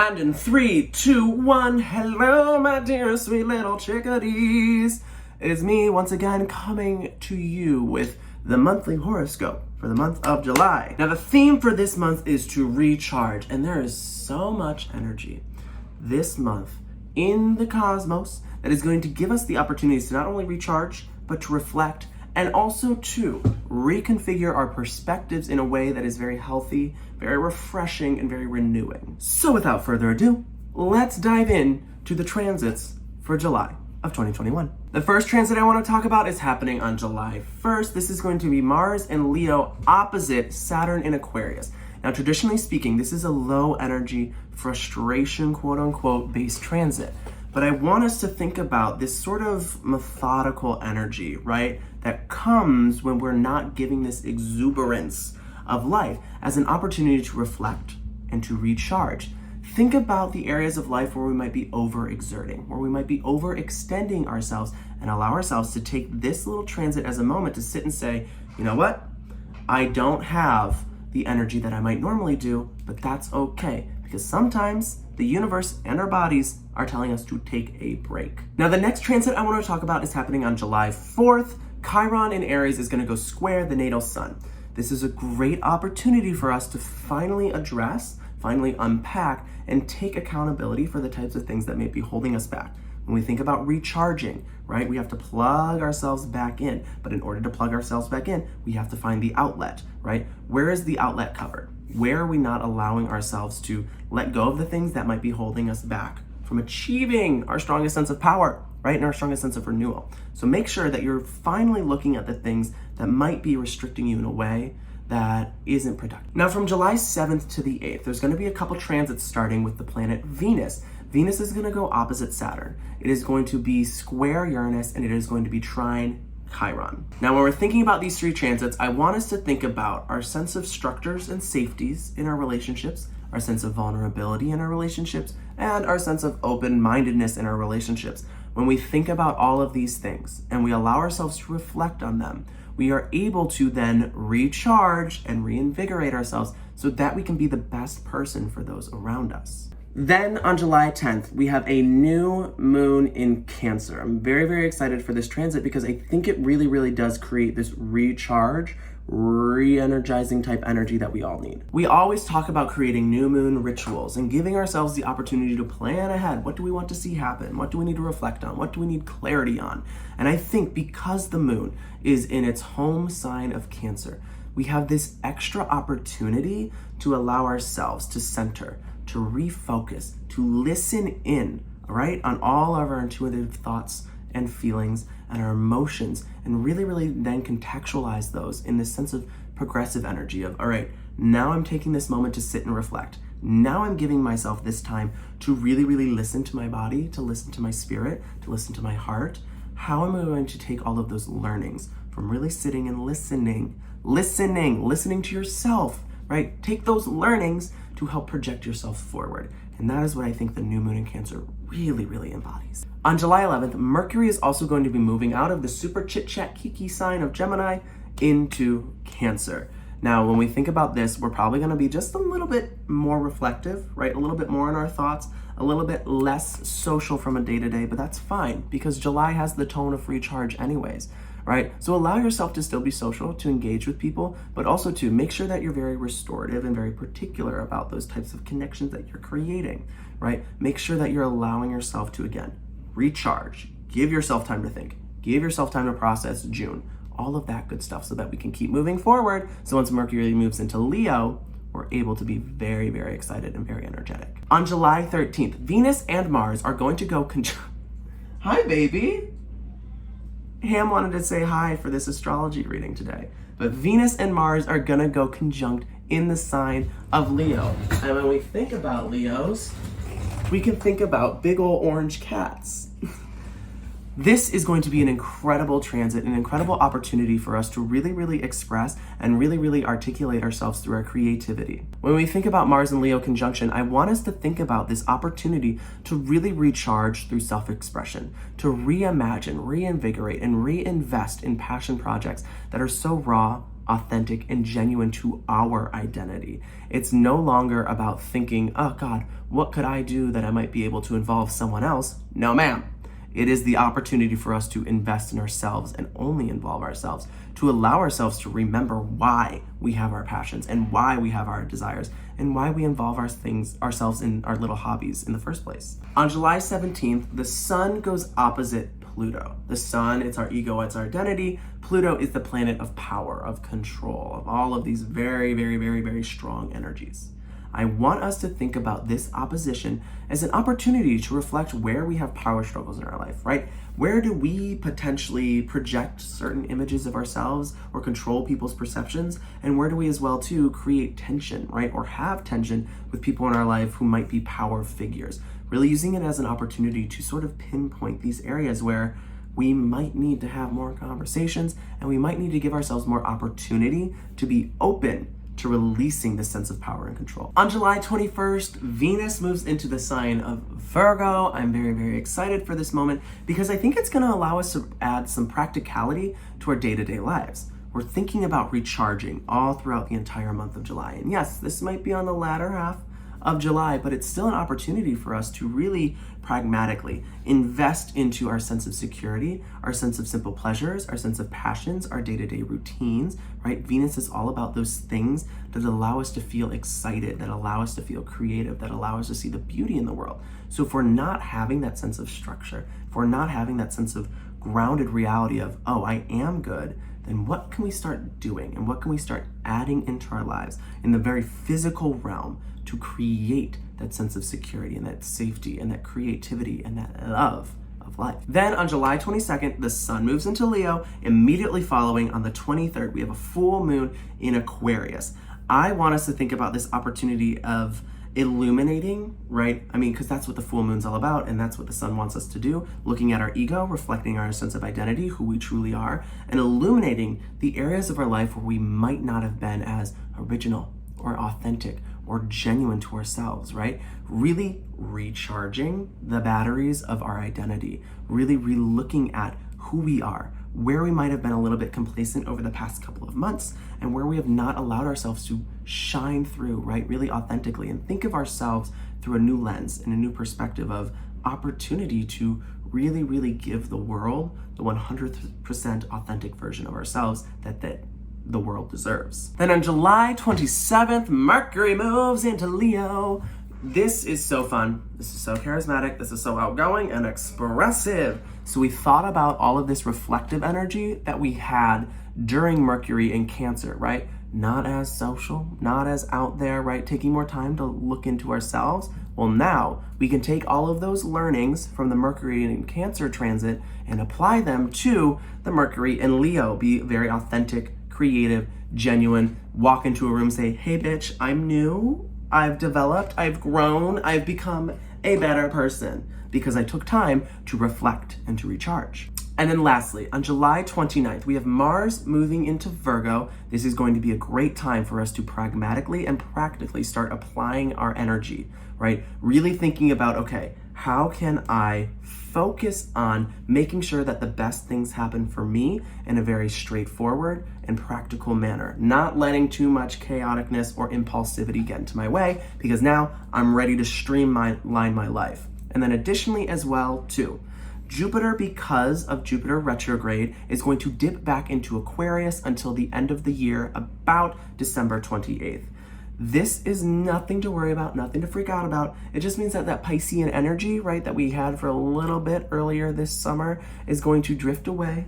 And in 3, 2, 1, hello, my dear sweet little chickadees. It is me once again coming to you with the monthly horoscope for the month of July. Now, the theme for this month is to recharge, and there is so much energy this month in the cosmos that is going to give us the opportunities to not only recharge, but to reflect and also to reconfigure our perspectives in a way that is very healthy, very refreshing, and very renewing. So without further ado, let's dive in to the transits for July of 2021. The first transit I want to talk about is happening on July 1st. This is going to be Mars and Leo opposite Saturn in Aquarius. Now, traditionally speaking, this is a low energy, frustration, quote unquote, based transit. But I want us to think about this sort of methodical energy, right? That comes when we're not giving this exuberance of life as an opportunity to reflect and to recharge. Think about the areas of life where we might be overexerting, where we might be overextending ourselves, and allow ourselves to take this little transit as a moment to sit and say, you know what? I don't have the energy that I might normally do, but that's okay. Because sometimes the universe and our bodies are telling us to take a break. Now, the next transit I want to talk about is happening on July 4th. Chiron in Aries is going to go square the natal sun. This is a great opportunity for us to finally address, finally unpack, and take accountability for the types of things that may be holding us back. When we think about recharging, right, we have to plug ourselves back in. But in order to plug ourselves back in, we have to find the outlet, right? Where is the outlet covered? Where are we not allowing ourselves to let go of the things that might be holding us back from achieving our strongest sense of power, right? And our strongest sense of renewal. So make sure that you're finally looking at the things that might be restricting you in a way that isn't productive. Now, from July 7th to the 8th, there's going to be a couple transits starting with the planet Venus. Venus is going to go opposite Saturn. It is going to be square Uranus, and it is going to be trine Chiron. Now, when we're thinking about these three transits, I want us to think about our sense of structures and safeties in our relationships, our sense of vulnerability in our relationships, and our sense of open-mindedness in our relationships. When we think about all of these things and we allow ourselves to reflect on them, we are able to then recharge and reinvigorate ourselves so that we can be the best person for those around us. Then on July 10th, we have a new moon in Cancer. I'm very, very excited for this transit because I think it really, really does create this recharge, re-energizing type energy that we all need. We always talk about creating new moon rituals and giving ourselves the opportunity to plan ahead. What do we want to see happen? What do we need to reflect on? What do we need clarity on? And I think because the moon is in its home sign of Cancer, we have this extra opportunity to allow ourselves to center, to refocus, to listen in, all right, on all of our intuitive thoughts and feelings and our emotions, and really, really then contextualize those in this sense of progressive energy of, all right, now I'm taking this moment to sit and reflect. Now I'm giving myself this time to really, really listen to my body, to listen to my spirit, to listen to my heart. How am I going to take all of those learnings from really sitting and listening to yourself, right? Take those learnings to help project yourself forward. And that is what I think the new moon in Cancer really, really embodies. On July 11th, Mercury is also going to be moving out of the super chit-chat kiki sign of Gemini into Cancer. Now, when we think about this, we're probably going to be just a little bit more reflective, right? A little bit more in our thoughts, a little bit less social from a day-to-day, but that's fine because July has the tone of recharge anyways, right? So allow yourself to still be social, to engage with people, but also to make sure that you're very restorative and very particular about those types of connections that you're creating, right? Make sure that you're allowing yourself to, again, recharge, give yourself time to think, give yourself time to process June, all of that good stuff so that we can keep moving forward. So once Mercury moves into Leo, we're able to be very, very excited and very energetic. On July 13th, Venus and Mars are going to go Hi, baby. Ham wanted to say hi for this astrology reading today, but Venus and Mars are gonna go conjunct in the sign of Leo. And when we think about Leos, we can think about big ol' orange cats. This is going to be an incredible transit, an incredible opportunity for us to really, really express and really, really articulate ourselves through our creativity. When we think about Mars and Leo conjunction, I want us to think about this opportunity to really recharge through self-expression, to reimagine, reinvigorate, and reinvest in passion projects that are so raw, authentic and genuine to our identity. It's no longer about thinking, oh God, what could I do that I might be able to involve someone else? No, ma'am. It is the opportunity for us to invest in ourselves and only involve ourselves, to allow ourselves to remember why we have our passions and why we have our desires and why we involve ourselves in our little hobbies in the first place. On July 17th, the sun goes opposite Pluto. The sun, it's our ego, it's our identity. Pluto is the planet of power, of control, of all of these very, very, very, very strong energies. I want us to think about this opposition as an opportunity to reflect where we have power struggles in our life, right? Where do we potentially project certain images of ourselves or control people's perceptions? And where do we as well too create tension, right? Or have tension with people in our life who might be power figures. Really using it as an opportunity to sort of pinpoint these areas where we might need to have more conversations and we might need to give ourselves more opportunity to be open to releasing this sense of power and control. On July 21st, Venus moves into the sign of Virgo. I'm very, very excited for this moment because I think it's going to allow us to add some practicality to our day-to-day lives. We're thinking about recharging all throughout the entire month of July. And yes, this might be on the latter half of July, but it's still an opportunity for us to really pragmatically invest into our sense of security, our sense of simple pleasures, our sense of passions, our day-to-day routines, right? Venus is all about those things that allow us to feel excited, that allow us to feel creative, that allow us to see the beauty in the world. So if we're not having that sense of structure, if we're not having that sense of grounded reality of, oh, I am good, then what can we start doing and what can we start adding into our lives in the very physical realm to create that sense of security and that safety and that creativity and that love of life. Then on July 22nd, the sun moves into Leo. Immediately following on the 23rd, we have a full moon in Aquarius. I want us to think about this opportunity of illuminating, right? I mean, because that's what the full moon's all about, and that's what the sun wants us to do, looking at our ego, reflecting our sense of identity, who we truly are, and illuminating the areas of our life where we might not have been as original or authentic or genuine to ourselves, right? Really recharging the batteries of our identity, really re-looking at who we are, where we might have been a little bit complacent over the past couple of months, and where we have not allowed ourselves to shine through, right? Really authentically, and think of ourselves through a new lens and a new perspective of opportunity to really, really give the world the 100% authentic version of ourselves that the world deserves. Then on July 27th, Mercury moves into Leo. This is so fun. This is so charismatic. This is so outgoing and expressive. So we thought about all of this reflective energy that we had during Mercury in Cancer, right? Not as social, not as out there, right? Taking more time to look into ourselves. Well, now we can take all of those learnings from the Mercury in Cancer transit and apply them to the Mercury in Leo. Be very authentic, creative, genuine, walk into a room, say, hey bitch, I'm new, I've developed, I've grown, I've become a better person because I took time to reflect and to recharge. And then lastly, on July 29th, we have Mars moving into Virgo. This is going to be a great time for us to pragmatically and practically start applying our energy, right? Really thinking about, okay, how can I focus on making sure that the best things happen for me in a very straightforward and practical manner, not letting too much chaoticness or impulsivity get into my way, because now I'm ready to streamline my life. And then additionally as well too, Jupiter, because of Jupiter retrograde, is going to dip back into Aquarius until the end of the year, about December 28th. This is nothing to worry about, nothing to freak out about. It just means that that Piscean energy, right, that we had for a little bit earlier this summer is going to drift away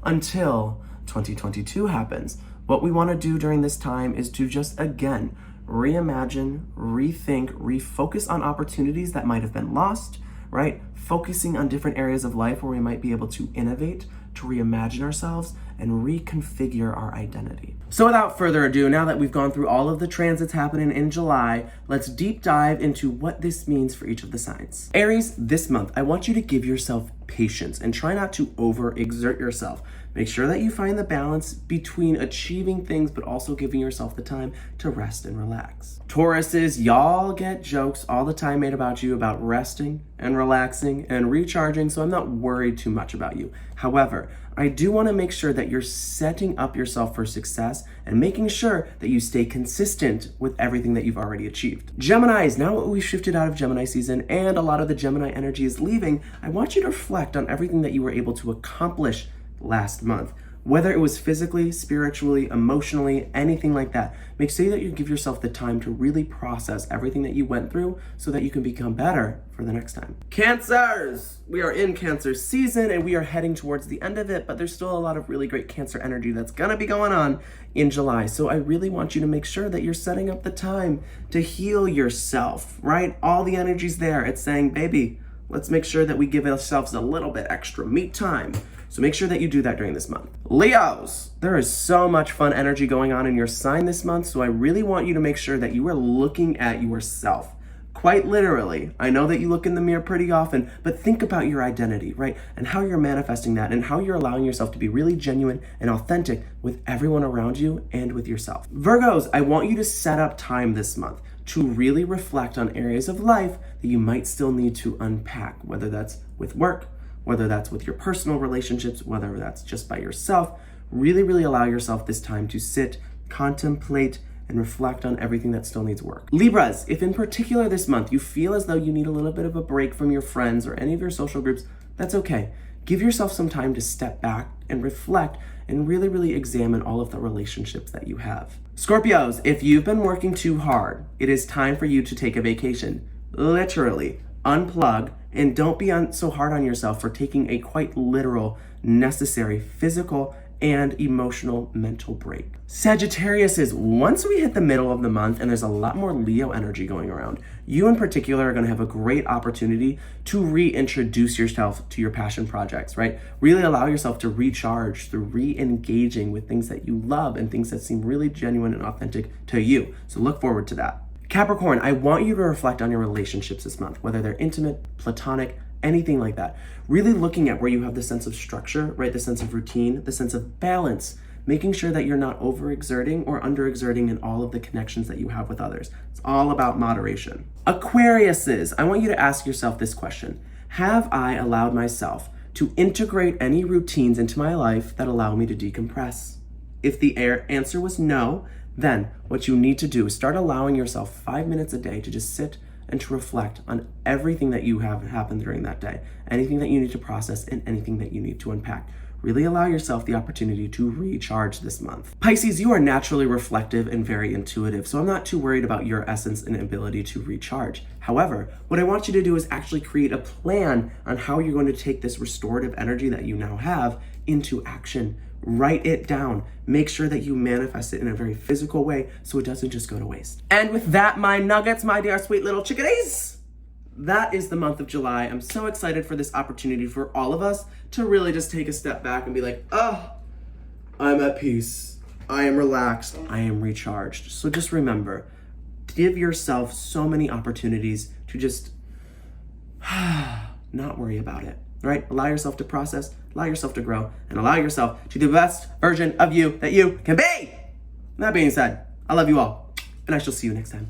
until 2022 happens. What we want to do during this time is to just, again, reimagine, rethink, refocus on opportunities that might have been lost, right? Focusing on different areas of life where we might be able to innovate, to reimagine ourselves, and reconfigure our identity. So without further ado, now that we've gone through all of the transits happening in July, let's deep dive into what this means for each of the signs. Aries, this month, I want you to give yourself patience and try not to overexert yourself. Make sure that you find the balance between achieving things, but also giving yourself the time to rest and relax. Tauruses, y'all get jokes all the time made about you about resting and relaxing and recharging, so I'm not worried too much about you. However, However, I do want to make sure that you're setting up yourself for success and making sure that you stay consistent with everything that you've already achieved. Geminis, now that we've shifted out of Gemini season and a lot of the Gemini energy is leaving, I want you to reflect on everything that you were able to accomplish last month. Whether it was physically, spiritually, emotionally, anything like that. Make sure that you give yourself the time to really process everything that you went through so that you can become better for the next time. Cancers! We are in Cancer season and we are heading towards the end of it, but there's still a lot of really great Cancer energy that's gonna be going on in July. So I really want you to make sure that you're setting up the time to heal yourself, right? All the energy's there. It's saying, baby, let's make sure that we give ourselves a little bit extra me time. So make sure that you do that during this month. Leos, there is so much fun energy going on in your sign this month, so I really want you to make sure that you are looking at yourself. Quite literally. I know that you look in the mirror pretty often, but think about your identity, right? And how you're manifesting that and how you're allowing yourself to be really genuine and authentic with everyone around you and with yourself. Virgos, I want you to set up time this month to really reflect on areas of life that you might still need to unpack, whether that's with work, whether that's with your personal relationships, whether that's just by yourself. Really allow yourself this time to sit, contemplate, and reflect on everything that still needs work. Libras, if in particular this month you feel as though you need a little bit of a break from your friends or any of your social groups, that's okay. Give yourself some time to step back and reflect and really examine all of the relationships that you have. Scorpios, if you've been working too hard, it is time for you to take a vacation. Literally, unplug, and don't be so hard on yourself for taking a quite literal, necessary physical and emotional mental break. Sagittarius is, once we hit the middle of the month and there's a lot more Leo energy going around, you in particular are going to have a great opportunity to reintroduce yourself to your passion projects, right? Really allow yourself to recharge through re-engaging with things that you love and things that seem really genuine and authentic to you. So look forward to that. Capricorn, I want you to reflect on your relationships this month, whether they're intimate, platonic, anything like that. Really looking at where you have the sense of structure, right? The sense of routine, the sense of balance, making sure that you're not overexerting or underexerting in all of the connections that you have with others. It's all about moderation. Aquariuses, I want you to ask yourself this question. Have I allowed myself to integrate any routines into my life that allow me to decompress? If the answer was no, then what you need to do is start allowing yourself 5 minutes a day to just sit and to reflect on everything that you have happened during that day, anything that you need to process and anything that you need to unpack. Really allow yourself the opportunity to recharge this month. Pisces, you are naturally reflective and very intuitive, so I'm not too worried about your essence and ability to recharge. However, what I want you to do is actually create a plan on how you're going to take this restorative energy that you now have into action. Write it down. Make sure that you manifest it in a very physical way so it doesn't just go to waste. And with that, my nuggets, my dear sweet little chickadees, that is the month of July. I'm so excited for this opportunity for all of us to really just take a step back and be like, oh, I'm at peace. I am relaxed. I am recharged. So just remember, give yourself so many opportunities to just not worry about it. Right? Allow yourself to process, allow yourself to grow, and allow yourself to be the best version of you that you can be. That being said, I love you all, and I shall see you next time.